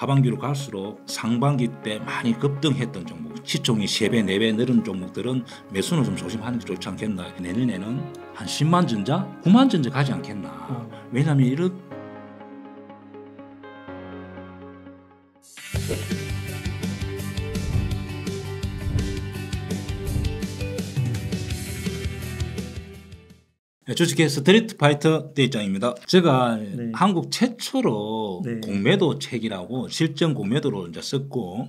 하반기로 갈수록 상반기 때 많이 급등했던 종목, 시총이 3배, 4배 늘은 종목들은 매수는 좀 조심하는 게 좋지 않겠나. 내년에는 한 10만 전자, 9만 전자 가지 않겠나. 왜냐하면 이런 주식회 스트리트 파이터 대장입니다. 제가 한국 최초로 공매도 책이라고 실전 공매도로 이제 썼고,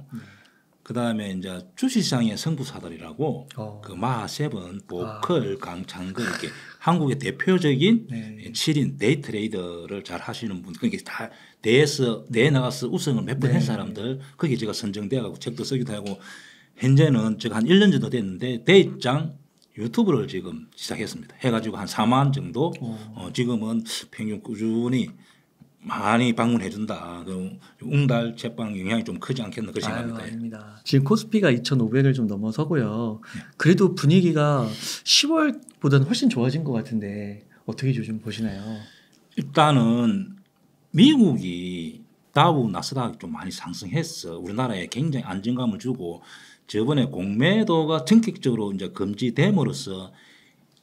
그 다음에 이제 주식시장의 승부사들이라고 그 마하세븐, 보컬, 강창근 이렇게 한국의 대표적인 7인 데이트레이더를 잘 하시는 분, 그게 다 대회 나가서 우승을 몇 번 한 사람들, 거기에 제가 선정돼가지고 책도 쓰기도 하고, 현재는 제가 한 1년 정도 됐는데 대입장 유튜브를 지금 시작했습니다. 해가지고 한 4만 정도 지금은 평균 꾸준히 많이 방문해 준다. 그 웅달 제빵 영향이 좀 크지 않겠나 그 생각합니다. 아닙니다. 지금 코스피가 2,500을 좀 넘어서고요. 그래도 분위기가 10월보다는 훨씬 좋아진 것 같은데 어떻게 요즘 보시나요? 일단은 미국이 다우 나스닥이 좀 많이 상승했어. 우리나라에 굉장히 안정감을 주고 저번에 공매도가 전격적으로 이제 금지됨으로써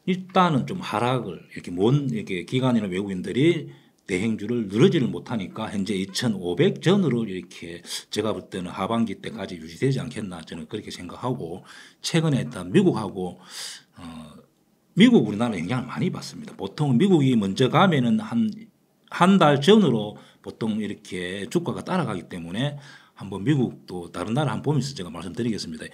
일단은 좀 하락을 이렇게 기관이나 외국인들이 대행주를 누르지를 못하니까 현재 2,500 전으로 이렇게 제가 볼 때는 하반기 때까지 유지되지 않겠나 저는 그렇게 생각하고, 최근에 일단 미국하고 미국 우리나라 영향을 많이 받습니다. 보통 미국이 먼저 가면은 한 달 전으로 보통 이렇게 주가가 따라가기 때문에 한번 미국도 다른 나라 한번 보면서 제가 말씀드리겠습니다.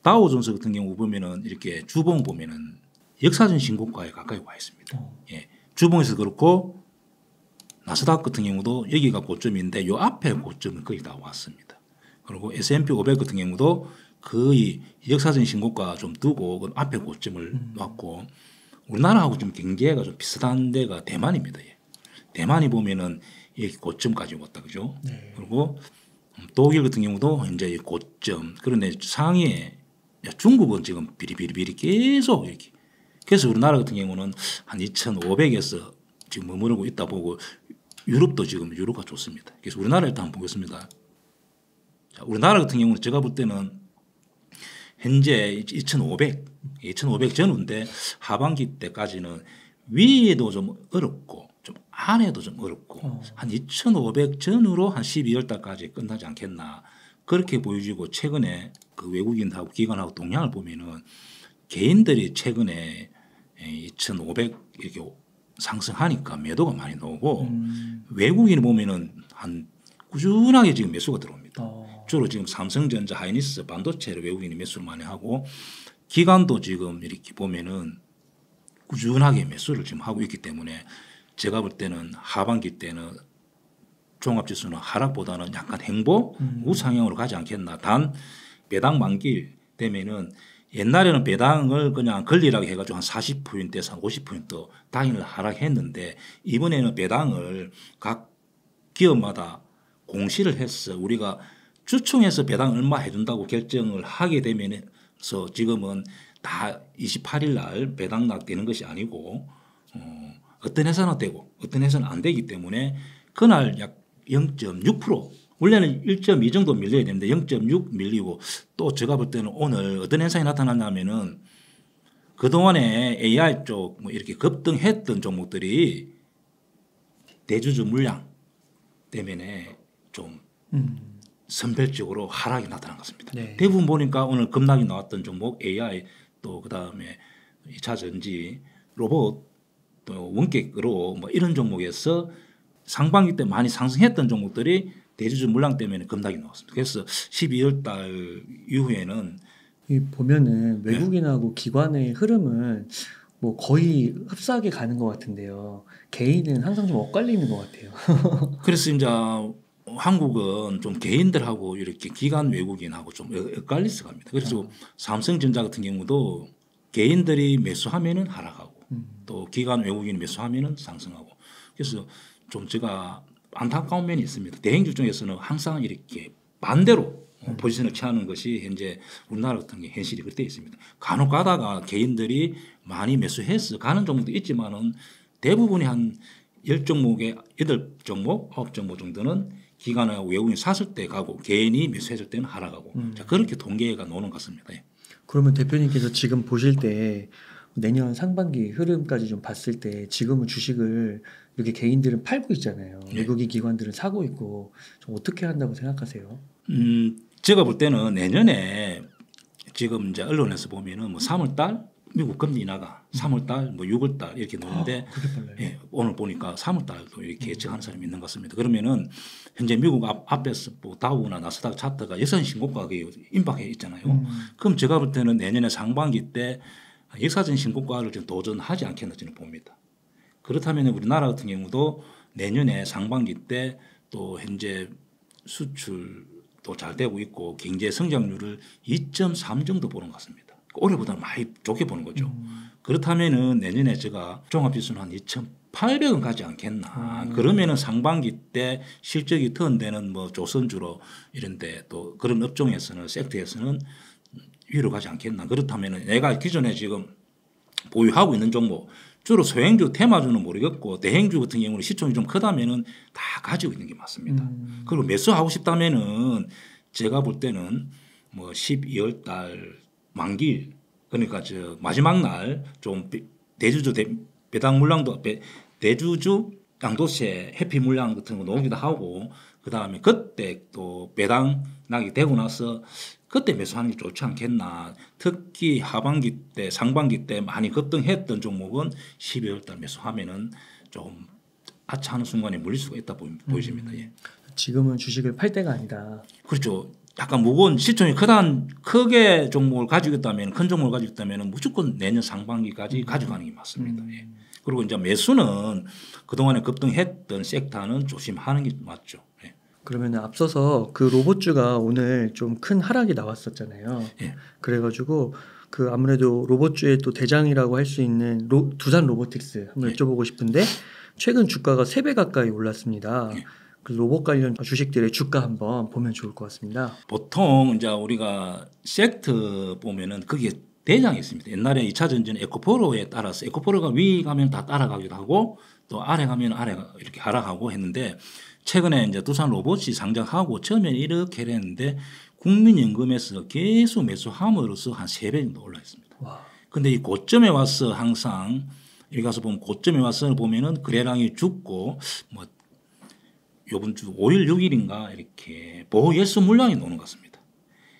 다우존스 같은 경우 보면은 이렇게 주봉 보면은 역사적 신고가에 가까이 와 있습니다. 예, 주봉에서 그렇고 나스닥 같은 경우도 여기가 고점인데 요 앞에 고점은 거의 다 왔습니다. 그리고 S&P 500 같은 경우도 거의 역사적 신고가 좀 두고 그 앞에 고점을 놨고, 우리나라하고 좀 경계가 좀 비슷한 데가 대만입니다. 예. 대만이 보면은 여기 고점까지 왔다 그죠? 그리고 독일 같은 경우도 이제 고점. 그런데 상위에 중국은 지금 비리비리 계속 이렇게. 그래서 우리나라 같은 경우는 한 2,500에서 지금 머무르고 있다 보고, 유럽도 지금 유로가 좋습니다. 그래서 우리나라 일단 한번 보겠습니다. 자, 우리나라 같은 경우는 제가 볼 때는 현재 2,500 전후인데 하반기 때까지는 위에도 좀 어렵고 좀 안에도 좀 어렵고 한 2,500 전후로 한 12월 달까지 끝나지 않겠나 그렇게 보여지고, 최근에 그 외국인하고 기관하고 동향을 보면은 개인들이 최근에 2,500 이렇게 상승하니까 매도가 많이 나오고, 외국인을 보면은 한 꾸준하게 지금 매수가 들어옵니다. 주로 지금 삼성전자, 하이닉스, 반도체를 외국인이 매수를 많이 하고, 기관도 지금 이렇게 보면은 꾸준하게 매수를 지금 하고 있기 때문에 제가 볼 때는 하반기 때는 종합지수는 하락보다는 약간 행보 우상향으로 가지 않겠나. 단 배당 만기 되면은 옛날에는 배당을 그냥 걸리라고 해가지고 한 40%에서 한 50% 당일 하락했는데, 이번에는 배당을 각 기업마다 공시를 해서 우리가 주총에서 배당 얼마 해준다고 결정을 하게 되면서 지금은 다 28일 날 배당락 되는 것이 아니고 어떤 회사는 되고 어떤 회사는 안 되기 때문에 그날 약 0.6% 원래는 1.2 정도 밀려야 되는데 0.6 밀리고, 또 제가 볼 때는 오늘 어떤 현상이 나타났냐면은 그동안에 AI 쪽 뭐 이렇게 급등했던 종목들이 대주주 물량 때문에 좀 선별적으로 하락이 나타난 것 같습니다. 대부분 보니까 오늘 급락이 나왔던 종목 AI, 또 그다음에 2차 전지, 로봇, 또 원격으로 뭐 이런 종목에서 상반기 때 많이 상승했던 종목들이 대주주 물량 때문에 급락이 나왔습니다. 그래서 12월 달 이후에는 보면은 외국인하고 기관의 흐름은 뭐 거의 흡사하게 가는 것 같은데요. 개인은 항상 좀 엇갈리는 것 같아요. 그래서 이제 한국은 좀 개인들하고 이렇게 기관 외국인하고 좀 엇갈려서 갑니다. 그래서 삼성전자 같은 경우도 개인들이 매수하면은 하락하고 또 기관 외국인이 매수하면은 상승하고, 그래서 좀 제가 안타까운 면이 있습니다. 대행주 중에서는 항상 이렇게 반대로 포지션을 취하는 것이 현재 우리나라 같은 게 현실이 그렇게 있습니다. 간혹 가다가 개인들이 많이 매수해서 가는 종목도 있지만은 대부분이 한 10종목에 8종목, 9종목 정도는 기관하고 외국인이 샀을 때 가고 개인이 매수했을 때는 하락하고 자, 그렇게 통계가 나오는 것 같습니다. 예. 그러면 대표님께서 지금 보실 때 내년 상반기 흐름까지 좀 봤을 때 지금은 주식을 이렇게 개인들은 팔고 있잖아요. 네. 외국인 기관들은 사고 있고 좀 어떻게 한다고 생각하세요? 제가 볼 때는 내년에 지금 이제 언론에서 보면은 뭐 3월 달 미국 금리 인하가 3월 달, 뭐 6월 달 이렇게 나오는데 그렇게 빨라요? 예, 오늘 보니까 3월 달도 이렇게 예측하는 사람이 있는 것 같습니다. 그러면은 현재 미국 앞에서 뭐 다우나 나스닥 차트가 역사적 신고가가 임박해 있잖아요. 그럼 제가 볼 때는 내년에 상반기 때 역사적 신고가를 좀 도전하지 않겠나 저는 봅니다. 그렇다면 우리나라 같은 경우도 내년에 상반기 때 또 현재 수출도 잘 되고 있고 경제 성장률을 2.3 정도 보는 것 같습니다. 올해보다는 많이 좋게 보는 거죠. 그렇다면은 내년에 제가 종합지수는 한 2,800은 가지 않겠나. 그러면은 상반기 때 실적이 턴되는 뭐 조선주로 이런데 또 그런 업종에서는 섹터에서는 위로 가지 않겠나. 그렇다면은 내가 기존에 지금 보유하고 있는 종목 주로 소형주, 테마주는 모르겠고 대형주 같은 경우는 시총이 좀 크다면은 다 가지고 있는 게 맞습니다. 그리고 매수하고 싶다면은 제가 볼 때는 뭐 12월 달 만기 그러니까 저 마지막 날 좀 대주주 배당 물량도 대주주 양도세 회피 물량 같은 거 나오기도 하고 그 다음에 그때 또 배당 나게 되고 나서 그때 매수하는 게 좋지 않겠나. 특히 하반기 때 상반기 때 많이 급등했던 종목은 12월 달 매수하면은 좀 아차하는 순간에 물릴 수가 있다 보여집니다. 예. 지금은 주식을 팔 때가 아니다. 그렇죠. 약간 무거운 시총이 크게 종목을 가지고 있다면 큰 종목을 가지고 있다면 무조건 내년 상반기까지 가져가는 게 맞습니다. 예. 그리고 이제 매수는 그동안에 급등했던 섹터는 조심하는 게 맞죠. 예. 그러면 앞서서 그 로봇주가 오늘 좀 큰 하락이 나왔었잖아요. 예. 그래가지고 그 아무래도 로봇주의 또 대장이라고 할 수 있는 두산 로보틱스 한번 예. 여쭤보고 싶은데 최근 주가가 3배 가까이 올랐습니다. 예. 그 로봇 관련 주식들의 주가 한번 보면 좋을 것 같습니다. 보통 이제 우리가 섹터 보면은 거기에 대장이 있습니다. 옛날에 2차 전지는 에코프로에 따라서 에코프로가 위 가면 다 따라가기도 하고 또 아래 가면 아래가 이렇게 하락하고 했는데 최근에 이제 두산 로봇이 상장하고 처음에 이렇게 했는데 국민연금에서 계속 매수함으로써 한 3배 정도 올라 있습니다. 근데 이 고점에 와서 항상 여기 가서 보면 고점에 와서 보면은 거래량이 죽고 뭐 요번 주 5일 6일인가 이렇게 보호 열수 물량이 나오는 것 같습니다.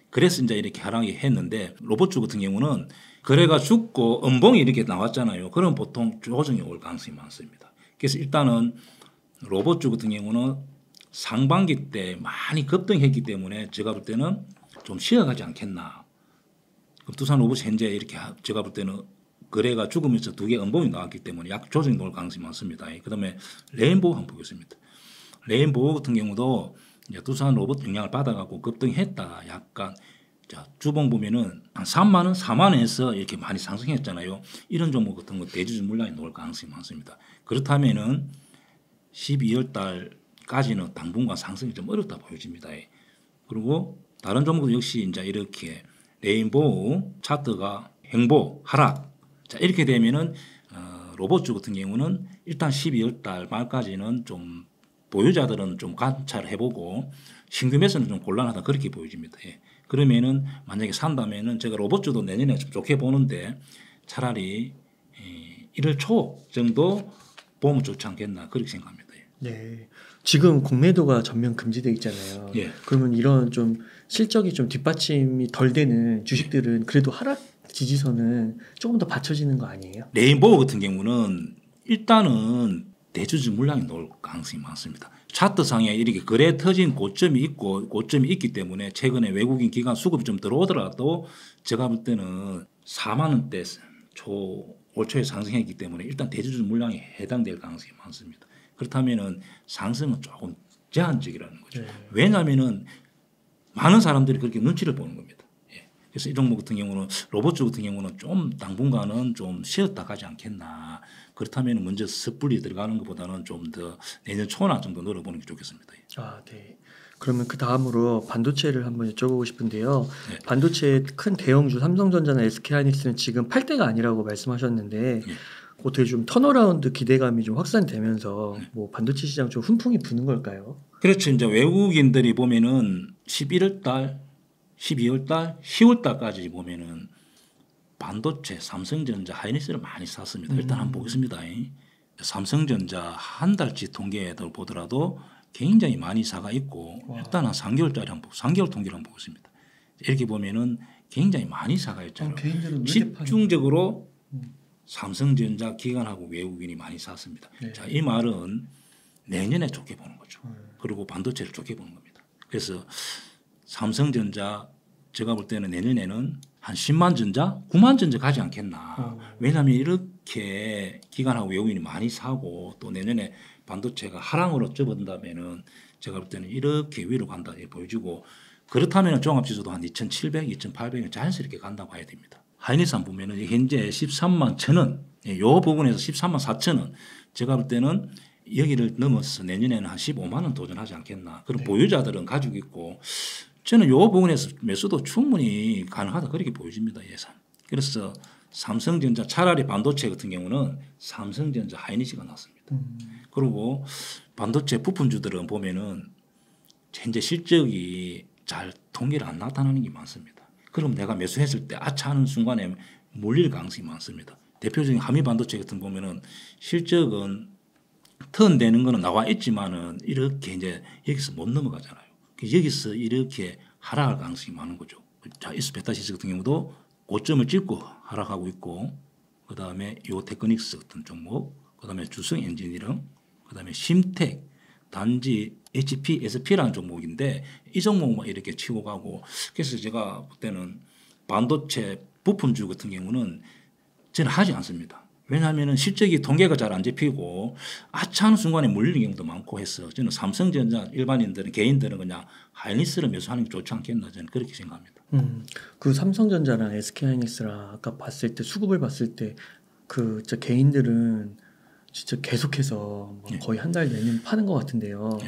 그래서 이제 이렇게 하락이 했는데 로봇주 같은 경우는 거래가 죽고 음봉이 이렇게 나왔잖아요. 그럼 보통 조정이 올 가능성이 많습니다. 그래서 일단은 로봇주 같은 경우는 상반기 때 많이 급등했기 때문에 제가 볼 때는 좀 쉬어가지 않겠나. 두산 로봇 현재 이렇게 제가 볼 때는 거래가 죽으면서 2개 음봉이 나왔기 때문에 약 조정이 나올 가능성이 많습니다. 그다음에 레인보우 한번 보겠습니다. 레인보우 같은 경우도 이제 두산 로봇 영향을 받아가고 급등했다가 약간 자 주봉 보면은 한 3만 원, 4만 원에서 이렇게 많이 상승했잖아요. 이런 종목 같은 거 대주주 물량이 나올 가능성이 많습니다. 그렇다면은 12월 달까지는 당분간 상승이 좀 어렵다 보여집니다. 그리고 다른 종목도 역시 이제 이렇게 레인보우 차트가 횡보 하락 자 이렇게 되면은 로봇주 같은 경우는 일단 12월 달 말까지는 좀 보유자들은 좀 관찰을 해보고 신규 매수는 좀 곤란하다 그렇게 보여집니다. 그러면은 만약에 산다면은 제가 로봇주도 내년에 좀 좋게 보는데 차라리 1월 초 정도 보면 좋지 않겠나 그렇게 생각합니다. 네, 지금 공매도가 전면 금지돼 있잖아요. 예. 그러면 이런 좀 실적이 좀 뒷받침이 덜 되는 주식들은 그래도 하락 지지선은 조금 더 받쳐지는 거 아니에요? 레인보우 같은 경우는 일단은 대주주 물량이 나올 가능성이 많습니다. 차트상에 이렇게 거래 터진 고점이 있고 고점이 있기 때문에 최근에 외국인 기관 수급이 좀 들어오더라도 제가 볼 때는 4만 원대 올 초에 상승했기 때문에 일단 대주주 물량에 해당될 가능성이 많습니다. 그렇다면은 상승은 조금 제한적이라는 거죠. 왜냐하면은 많은 사람들이 그렇게 눈치를 보는 겁니다. 그래서 이 종목 같은 경우는 로봇주 같은 경우는 좀 당분간은 좀 쉬었다 가지 않겠나. 그렇다면 먼저 섣불리 들어가는 것보다는 좀 더 내년 초나 정도 늘어보는 게 좋겠습니다. 아, 네. 그러면 그 다음으로 반도체를 한번 여쭤보고 싶은데요. 네. 반도체 큰 대형주 삼성전자나 SK하이닉스는 지금 팔 때가 아니라고 말씀하셨는데 어떻게 좀 턴어라운드 기대감이 좀 확산되면서 뭐 반도체 시장 좀 훈풍이 부는 걸까요? 그렇죠. 이제 외국인들이 보면은 11월 달, 12월 달, 10월 달까지 보면은 반도체, 삼성전자, 하이닉스를 많이 샀습니다. 일단 한번 보겠습니다. 삼성전자 한 달치 통계를 보더라도 굉장히 많이 사가 있고 일단 한 3개월짜리 한번 3개월 통계를 한번 보겠습니다. 이렇게 보면은 굉장히 많이 사가 있잖아요. 개인들은 왜 이렇게 집중적으로 삼성전자 기관하고 외국인이 많이 샀습니다. 네. 자, 이 말은 내년에 좋게 보는 거죠. 그리고 반도체를 좋게 보는 겁니다. 그래서 삼성전자 제가 볼 때는 내년에는 한 10만 전자, 9만 전자 가지 않겠나. 왜냐하면 이렇게 기관하고 외국인이 많이 사고 또 내년에 반도체가 하락으로 접어든다면은 제가 볼 때는 이렇게 위로 간다 보여주고 그렇다면 종합지수도 한 2,700, 2,800은 자연스럽게 간다고 봐야 됩니다. 하이닉스 한번 보면은 현재 13만 1,000원, 요 부분에서 13만 4,000원 제가 볼 때는 여기를 넘어서 내년에는 한 15만 원 도전하지 않겠나. 그런 보유자들은 가지고 있고 저는 이 부분에서 매수도 충분히 가능하다 그렇게 보여집니다. 예산. 그래서 삼성전자 차라리 반도체 같은 경우는 삼성전자 하이닉스가 났습니다. 그리고 반도체 부품주들은 보면은 현재 실적이 잘 통계를 안 나타나는 게 많습니다. 그럼 내가 매수했을 때 아차 하는 순간에 몰릴 가능성이 많습니다. 대표적인 한미 반도체 같은 보면은 실적은 턴되는 거는 나와 있지만은 이렇게 이제 여기서 못 넘어가잖아요. 여기서 이렇게 하락할 가능성이 많은 거죠. 자, 이스페타시스 같은 경우도 고점을 찍고 하락하고 있고, 그 다음에 요 테크닉스 같은 종목, 그 다음에 주성 엔지니어링, 그 다음에 심텍, 단지 HP, SP라는 종목인데 이 종목만 이렇게 치고 가고, 그래서 제가 볼 때는 반도체 부품주 같은 경우는 저는 하지 않습니다. 왜냐하면 실적이 통계가 잘 안 잡히고 아차하는 순간에 몰리는 경우도 많고 해서 저는 삼성전자 일반인들은 개인들은 그냥 하이닉스를 매수하는 게 좋지 않겠나 저는 그렇게 생각합니다. 그 삼성전자랑 SK하이닉스랑 아까 봤을 때 수급을 봤을 때 그 진짜 개인들은 진짜 계속해서 뭐 거의 한 달 내내 파는 것 같은데요.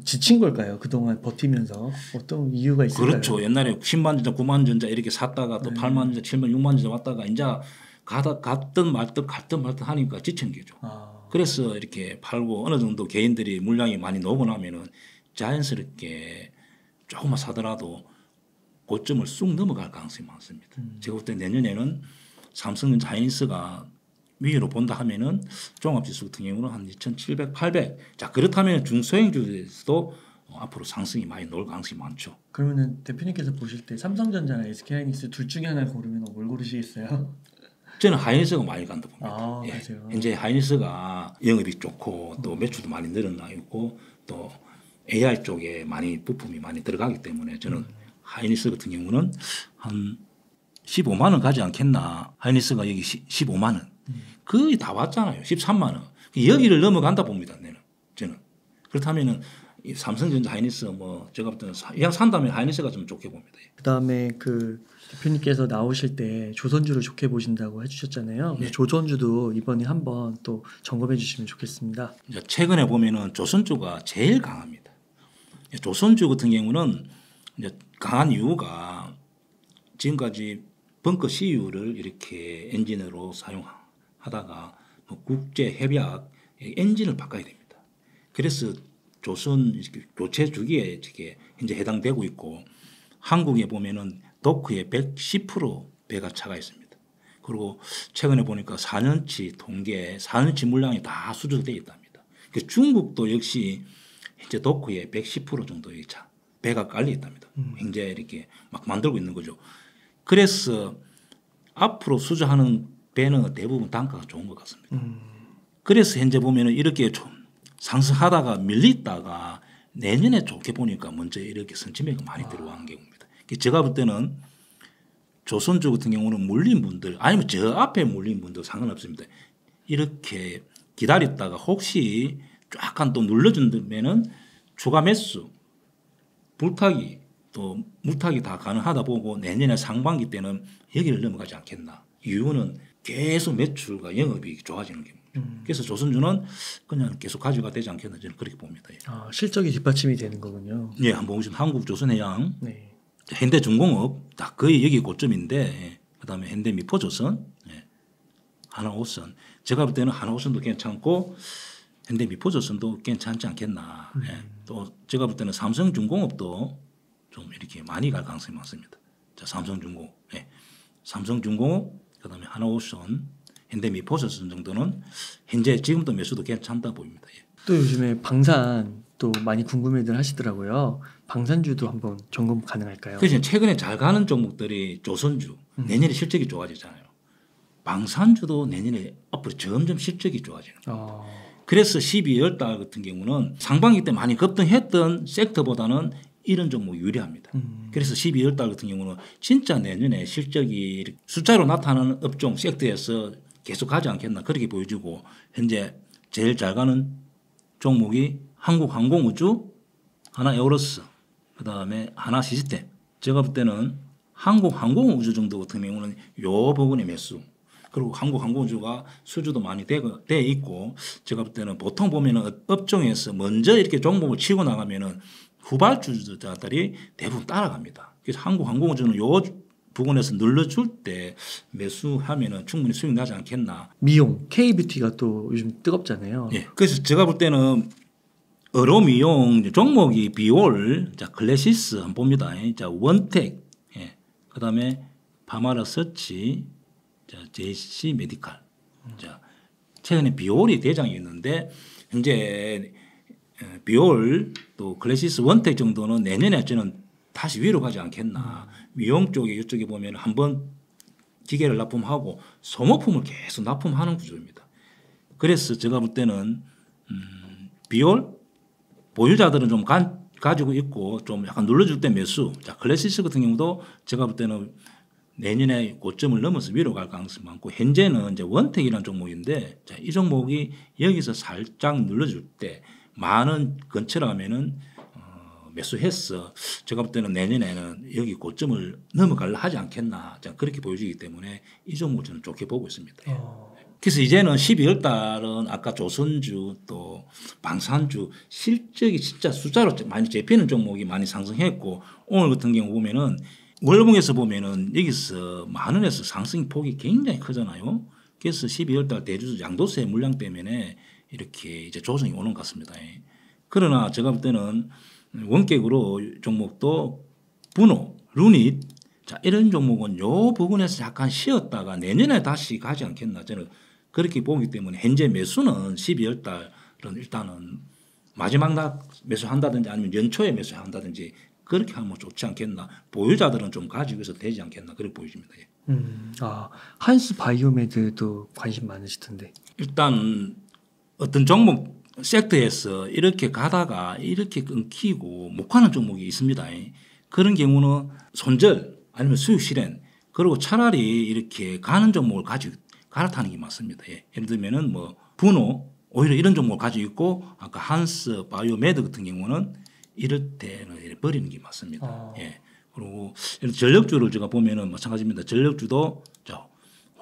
지친 걸까요? 그동안 버티면서 어떤 이유가 있을까요? 그렇죠. 옛날에 10만 전자, 9만 전자 이렇게 샀다가 또 8만 전자, 7만, 6만 전자 왔다가 이제 갔든 말든 하니까 지친 거죠. 그래서 이렇게 팔고 어느 정도 개인들이 물량이 많이 나오고 나면은 자연스럽게 조금만 사더라도 고점을 쑥 넘어갈 가능성이 많습니다. 제가 볼 때 내년에는 삼성전자 하이닉스가 위로 본다 하면은 종합지수 같은 경우는 한 2,700, 800. 자, 그렇다면 중소형주에서도 앞으로 상승이 많이 나올 가능성이 많죠. 그러면은 대표님께서 보실 때 삼성전자나 SK하이닉스 둘 중에 하나를 고르면 뭘 고르시겠어요? 저는 하이닉스가 많이 간다 봅니다. 그러세요? 현재 하이닉스가 영업이 좋고 또 매출도 많이 늘어나 있고 또 AI 쪽에 많이 부품이 많이 들어가기 때문에 저는 하이닉스 같은 경우는 한 15만 원 가지 않겠나. 하이닉스가 여기 15만 원. 거의 다 왔잖아요. 13만 원. 여기를 넘어간다 봅니다. 저는. 그렇다면은 이 삼성전자 하이닉스 뭐 제가 볼 때는 그냥 산다면 하이닉스가 좀 좋게 봅니다. 그다음에 그 대표님께서 나오실 때 조선주를 좋게 보신다고 해주셨잖아요. 네. 조선주도 이번에 한번 또 점검해 주시면 좋겠습니다. 최근에 보면은 조선주가 제일 강합니다. 조선주 같은 경우는 이제 강한 이유가 지금까지 벙커 CU를 이렇게 엔진으로 사용하다가 뭐 국제 협약 엔진을 바꿔야 됩니다. 그래서 조선 교체 주기에 현재 해당되고 있고 한국에 보면은 도크에 110% 배가 차가 있습니다. 그리고 최근에 보니까 4년치 통계, 4년치 물량이 다 수주되어 있답니다. 중국도 역시 현재 도크에 110% 정도의 배가 깔려 있답니다. 현재 이렇게 막 만들고 있는 거죠. 그래서 앞으로 수주하는 배는 대부분 단가가 좋은 것 같습니다. 그래서 현재 보면은 이렇게 좀 상승하다가 밀리다가 내년에 좋게 보니까 먼저 이렇게 선침매가 많이 들어가는 경우입니다. 제가 볼 때는 조선주 같은 경우는 물린 분들 아니면 저 앞에 물린 분들 상관없습니다. 이렇게 기다렸다가 혹시 약간 또 눌러준다면은 추가 매수, 불타기 또 물타기 다 가능하다 보고 내년에 상반기 때는 여기를 넘어가지 않겠나. 이유는 계속 매출과 영업이 좋아지는 겁니다. 그래서 조선주는 그냥 계속 가져가 되지 않겠나 저는 그렇게 봅니다. 실적이 뒷받침이 되는 거군요. 예, 한번 보시면 한국조선해양, 네. 현대중공업 다 거의 여기 고점인데 그다음에 현대미포조선, 하나오션. 제가 볼 때는 하나오션도 괜찮고 현대미포조선도 괜찮지 않겠나. 예. 또 제가 볼 때는 삼성중공업도 좀 이렇게 많이 갈 가능성이 많습니다. 자, 삼성중공업, 예. 삼성중공업, 그다음에 하나오션, 현대미포조선 정도는 현재 지금도 매수도 괜찮다 보입니다. 예. 또 요즘에 방산 또 많이 궁금해들 하시더라고요. 방산주도 한번 점검 가능할까요? 그래서 최근에 잘 가는 종목들이 조선주 내년에 실적이 좋아지잖아요. 방산주도 내년에 앞으로 점점 실적이 좋아지는 거예요. 그래서 12월 달 같은 경우는 상반기 때 많이 급등했던 섹터보다는 이런 종목이 유리합니다. 그래서 12월 달 같은 경우는 진짜 내년에 실적이 숫자로 나타나는 업종 섹터에서 계속 가지 않겠나 그렇게 보여지고 현재 제일 잘 가는 종목이 한국항공우주, 하나에어로스, 그다음에 하나시스템. 제가 볼 때는 한국항공우주 정도 같은 경우는 요 부분의 매수. 그리고 한국항공우주가 수주도 많이 돼 있고 제가 볼 때는 보통 보면은 업종에서 먼저 이렇게 종목을 치고 나가면은 후발주자들이 대부분 따라갑니다. 그래서 한국항공우주는 요 부분에서 눌러줄 때 매수하면은 충분히 수익 나지 않겠나. 미용, K뷰티가 또 요즘 뜨겁잖아요. 예. 그래서 제가 볼 때는 의료미용 종목이 비올, 자 클래시스 한번 봅니다. 자 원텍, 예. 그다음에 파마라서치, 자 JC 메디칼. 자 최근에 비올이 대장이었는데 현재 비올 또 클래시스 원텍 정도는 내년에 저는 다시 위로 가지 않겠나. 미용 쪽에 이쪽에 보면 한번 기계를 납품하고 소모품을 계속 납품하는 구조입니다. 그래서 제가 볼 때는 비올 보유자들은 좀 가지고 있고 좀 약간 눌러줄 때 매수. 자 클래시스 같은 경우도 제가 볼 때는 내년에 고점을 넘어서 위로 갈 가능성이 많고 현재는 이제 원텍이라는 종목인데 자, 이 종목이 여기서 살짝 눌러줄 때 많은 근처로 가면은 매수해서 제가 볼 때는 내년에는 여기 고점을 넘어가려 하지 않겠나 자, 그렇게 보여지기 때문에 이 종목을 저는 좋게 보고 있습니다. 그래서 이제는 12월 달은 아까 조선주 또 방산주 실적이 진짜 숫자로 많이 잡히는 종목이 많이 상승했고 오늘 같은 경우 보면은 월봉에서 보면은 여기서 만 원에서 상승 폭이 굉장히 크잖아요. 그래서 12월 달 대주주 양도세 물량 때문에 이렇게 이제 조정이 오는 것 같습니다. 그러나 제가 볼 때는 원격으로 종목도 분호, 루닛 자 이런 종목은 요 부분에서 약간 쉬었다가 내년에 다시 가지 않겠나 저는 그렇게 보기 때문에 현재 매수는 12월 달은 일단은 마지막 날 매수한다든지 아니면 연초에 매수한다든지 그렇게 하면 좋지 않겠나. 보유자들은 좀 가지고 있어도 되지 않겠나 그렇게 보여집니다. 한스 바이오메드도 관심 많으실 텐데. 일단 어떤 종목 섹터에서 이렇게 가다가 이렇게 끊기고 못 가는 종목이 있습니다. 그런 경우는 손절 아니면 수익 실현 그리고 차라리 이렇게 가는 종목을 가지고 갈아타는 게 맞습니다. 예를 들면은 뭐 분호 오히려 이런 종목을 가지고 있고 아까 한스 바이오메드 같은 경우는 이럴 때는 버리는 게 맞습니다. 예. 그리고 전력주를 제가 보면은 마찬가지입니다. 전력주도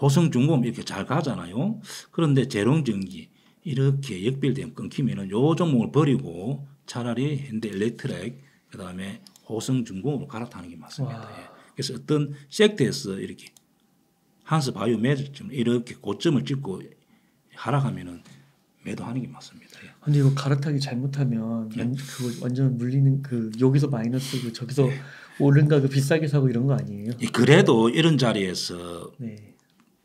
호성중공업 이렇게 잘 가잖아요. 그런데 재롱전기 이렇게 역별되면 끊기면은 요 종목을 버리고 차라리 현대엘렉트릭 그다음에 호성중공업으로 갈아타는 게 맞습니다. 예. 그래서 어떤 섹터에서 이렇게 한스 바이오메드처럼 이렇게 고점을 찍고 하락하면은 매도하는 게 맞습니다. 근데 이거 갈아타기 잘못하면 그거 완전 물리는 그 여기서 마이너스고 저기서 오른 가격 비싸게 사고 이런 거 아니에요? 그래도 이런 자리에서 네.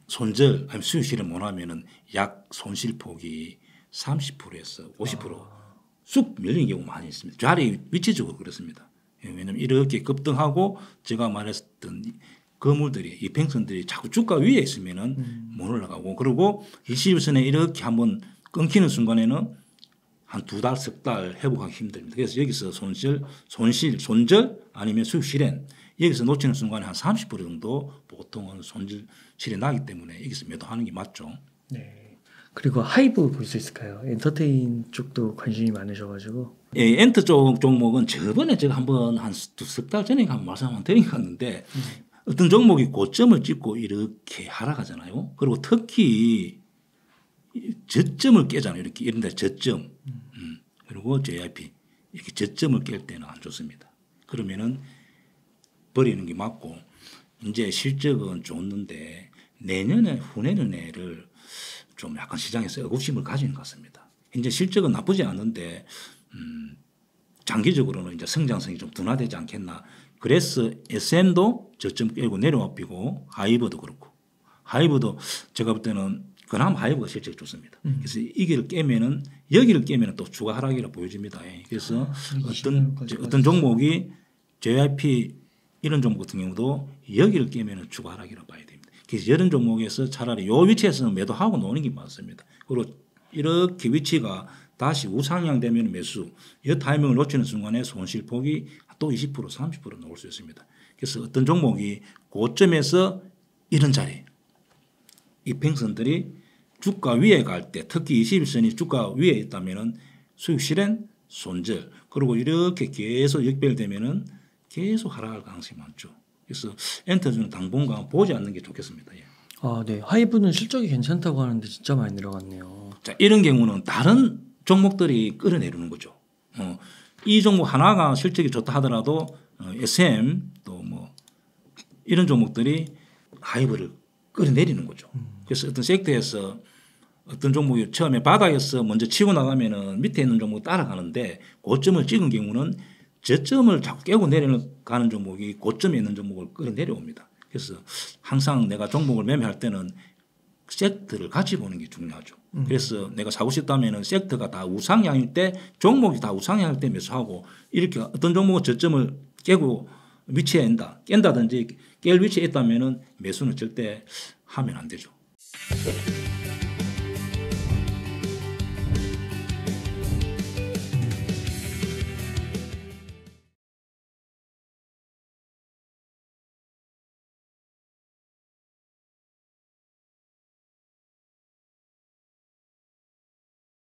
손절 아니면 수익 실현 못하면은 약 손실폭이 30%에서 50%쑥 밀리는 경우 많이 있습니다. 자리 위치적으로 그렇습니다. 왜냐하면 이렇게 급등하고 제가 말했던 거물들이 이 팽선들이 자꾸 주가 위에 있으면은 못 올라가고 그리고 21선에 이렇게 한번 끊기는 순간에는 한 2달, 석 달 회복하기 힘듭니다. 그래서 여기서 손절 아니면 수익 실현 여기서 놓치는 순간에 한 30% 정도 보통은 손실 실현 나기 때문에 여기서 매도하는 게 맞죠. 네. 그리고 하이브 볼 수 있을까요? 엔터테인 쪽도 관심이 많으셔가지고. 예, 엔터 쪽 종목은 저번에 제가 한번 한 두 석 달 전에 한번 말씀 한번 드린 것 같는데 어떤 종목이 고점을 찍고 이렇게 하락하잖아요. 그리고 특히 저점을 깨잖아요. 이렇게 이런 데 저점. 그리고 JIP 이렇게 저점을 깰 때는 안 좋습니다. 그러면은 버리는 게 맞고 이제 실적은 좋는데 내년에 후내년에를 좀 약간 시장에서 의구심을 가지는 것 같습니다. 현재 실적은 나쁘지 않은데 장기적으로는 이제 성장성이 좀 둔화되지 않겠나. 그래서 SM도 저점 깨고 내려와비고 하이브도 그렇고 하이브도 제가 볼 때는 그나마 하이브가 실적이 좋습니다. 그래서 이기를 깨면은 여기를 깨면은 또 주가 하락이라 보여집니다. 그래서 어떤 종목이 JYP 이런 종목 같은 경우도 여기를 깨면은 주가 하락이라 봐야 됩니다. 그래서 이런 종목에서 차라리 이 위치에서는 매도하고 노는 게 맞습니다. 그리고 이렇게 위치가 다시 우상향 되면 매수, 이 타이밍을 놓치는 순간에 손실폭이 또 20% 30% 나올 수 있습니다. 그래서 어떤 종목이 고점에서 이런 자리 이평선들이 주가 위에 갈 때 특히 21선이 주가 위에 있다면은 수익 실현 손절 그리고 이렇게 계속 역별되면은 계속 하락할 가능성이 많죠. 그래서 엔터주는 당분간 보지 않는 게 좋겠습니다. 예. 아, 네. 하이브는 실적이 괜찮다고 하는데 진짜 많이 내려갔네요. 자, 이런 경우는 다른 종목들이 끌어내리는 거죠. 이 종목 하나가 실적이 좋다 하더라도 SM 또 뭐 이런 종목들이 하이브를 끌어내리는 거죠. 그래서 어떤 섹터에서 어떤 종목이 처음에 바닥에서 먼저 치고 나가면은 밑에 있는 종목 따라가는데 고점을 찍은 경우는 저점을 자꾸 깨고 내려가는 종목이 고점에 있는 종목을 끌어내려옵니다. 그래서 항상 내가 종목을 매매할 때는 섹터를 같이 보는 게 중요하죠. 그래서 내가 사고 싶다면은 섹터가 다 우상향일 때 종목이 다 우상향할 때 매수하고 이렇게 어떤 종목은 저점을 깨고 위치에 깬다든지 깰 위치에 있다면은 매수는 절대 하면 안 되죠.